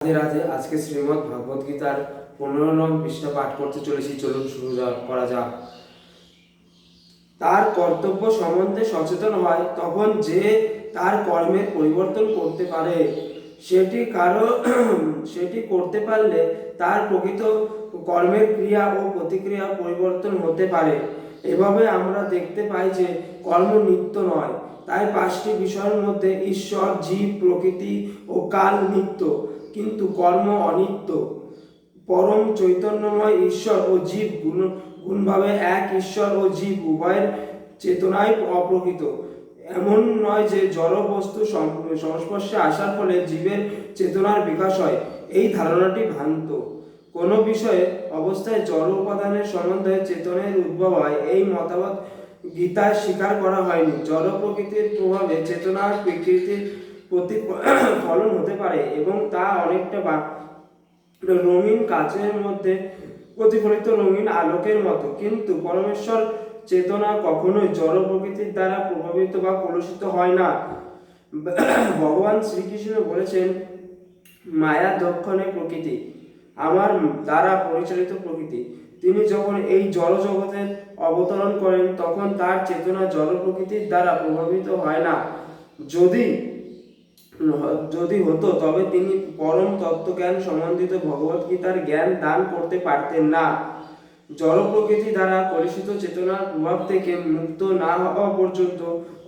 রাধে রাধে। আজকে শ্রীমদ্ ভগবদ গীতার 15 নং পৃষ্ঠা পাঠ করতে চলেছি। চলুন শুরু করা যাক। তার কর্তব্য সম্বন্ধে সচেতন হয় তখন যে তার কর্মের পরিবর্তন করতে পারে, সেটি করতে পারলে তার প্রকৃত কর্মের ক্রিয়া ও প্রতিক্রিয়া পরিবর্তন হতে পারে। এভাবে আমরা দেখতে পাই যে কর্ম নিত্য নয়। তাই 5টি বিষয়ের মধ্যে ঈশ্বর, জীব, প্রকৃতি ও কাল নিত্য, কিন্তু কর্ম অনিত্য। পরম চৈতন্যময় ঈশ্বর ও জীব গুণভাবে এক। ঈশ্বর ও জীব উভয়ের চেতনায় অপ্রকৃত। এমন নয় যে জড় বস্তু সংস্পর্শে আসার ফলে জীবের চেতনার বিকাশ হয়, এই ধারণাটি ভ্রান্ত। কোনো বিষয়ে অবস্থায় জড় উপাদানের সম্বন্ধে চেতনের উদ্ভব হয়, এই মতবাদ গীতায় স্বীকার করা হয়নি। জড় প্রকৃতির প্রভাবে চেতনার বিকৃতির প্রতিফলন হতে পারে এবং তা অনেকটা রঙিন কাচের মধ্যে প্রতিফলিত রঙিন আলোকের মতো, কিন্তু পরমেশ্বর চেতনা কখনোই জড় প্রকৃতির দ্বারা প্রভাবিত বা কলুষিত হয় না। ভগবান শ্রীকৃষ্ণ বলেছেন, মায়া দক্ষণে প্রকৃতি, আমার দ্বারা পরিচালিত প্রকৃতি। তিনি যখন এই জড় জগতে অবতরণ করেন তখন তার চেতনা জড় প্রকৃতির দ্বারা প্রভাবিত হয় না। যদি হতো তবে তিনি পরম তত্ত্বজ্ঞান সম্বন্ধিত ভগবদ গীতার জ্ঞান দান করতে পারতেন না। জড় প্রকৃতি দ্বারা কলুষিত চেতনার প্রভাব থেকে মুক্ত না হওয়া পর্যন্ত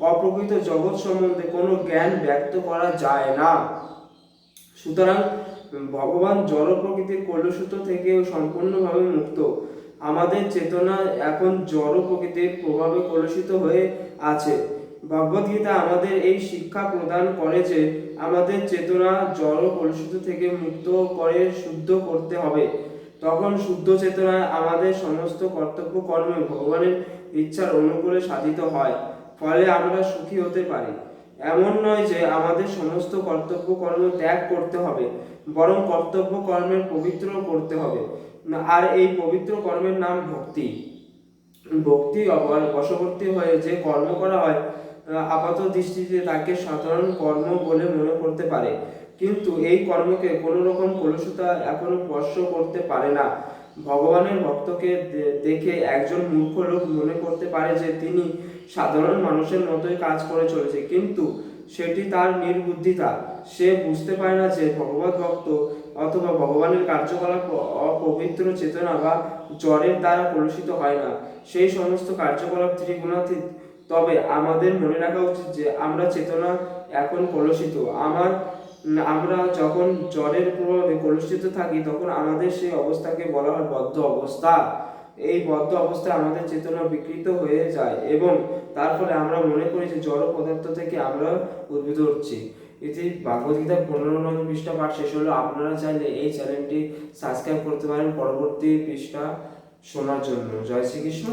অপ্রকৃত জগৎ সম্বন্ধে কোনো জ্ঞান ব্যক্ত করা যায় না। সুতরাং ভগবান জড় প্রকৃতির কলুষিত থেকে সম্পূর্ণভাবে মুক্ত। আমাদের চেতনা এখন জড় প্রকৃতির প্রভাবে কলুষিত হয়ে আছে। ভগবদ্গীতা আমাদের এই শিক্ষা প্রদান করে যে আমাদের চেতনা জড় কলুষিত থেকে মুক্ত করে শুদ্ধ করতে হবে। তখন শুদ্ধ চেতনায় আমাদের সমস্ত কর্তব্য কর্মে ভগবানের ইচ্ছার অনুকূলে সাধিত হয়, ফলে আমরা সুখী হতে পারি। এমন নয় যে আমাদের সমস্ত কর্তব্য কর্ম ত্যাগ করতে হবে, বরং কর্তব্য কর্মের পবিত্র করতে হবে। আর এই পবিত্র কর্মের নাম ভক্তি। ভক্তি বশবর্তী হয়ে যে কর্ম করা হয় আপাত দৃষ্টিতে তাকে সাধারণ কর্ম বলে মনে করতে পারে, কিন্তু এই কর্মকে কোনো রকম কলুষতা এখনো স্পর্শ করতে পারে না। ভগবানের ভক্তকে দেখে একজন মূর্খ লোক মনে করতে পারে যে তিনি সাধারণ মানুষের মতোই কাজ করে চলেছে, কিন্তু সেটি তার নির্বুদ্ধিতা। সে বুঝতে পারে না যে ভগবত ভক্ত অথবা ভগবানের কার্যকলাপ অপবিত্র চেতনা বা জড়ের দ্বারা কলুষিত হয় না। সেই সমস্ত কার্যকলাপ ত্রিগুণাতীত। তবে আমাদের মনে রাখা উচিত যে আমরা চেতনা এখন কলুষিত। আমরা যখন জড়ের প্রভাবে কলুষিত থাকি তখন আমাদের সেই অবস্থাকে বলা হয় বদ্ধ অবস্থা। এই বদ্ধ অবস্থায় আমাদের চেতনা বিকৃত হয়ে যায় এবং তার ফলে আমরা মনে করি যে জড় পদার্থ থেকে আমরা উদ্ভূত হচ্ছি। এটি ভগবদ্গীতার 15 নং পৃষ্ঠা পাঠ শেষ হলো। আপনারা চাইলে এই চ্যানেলটি সাবস্ক্রাইব করতে পারেন পরবর্তী পৃষ্ঠা শোনার জন্য। জয় শ্রীকৃষ্ণ।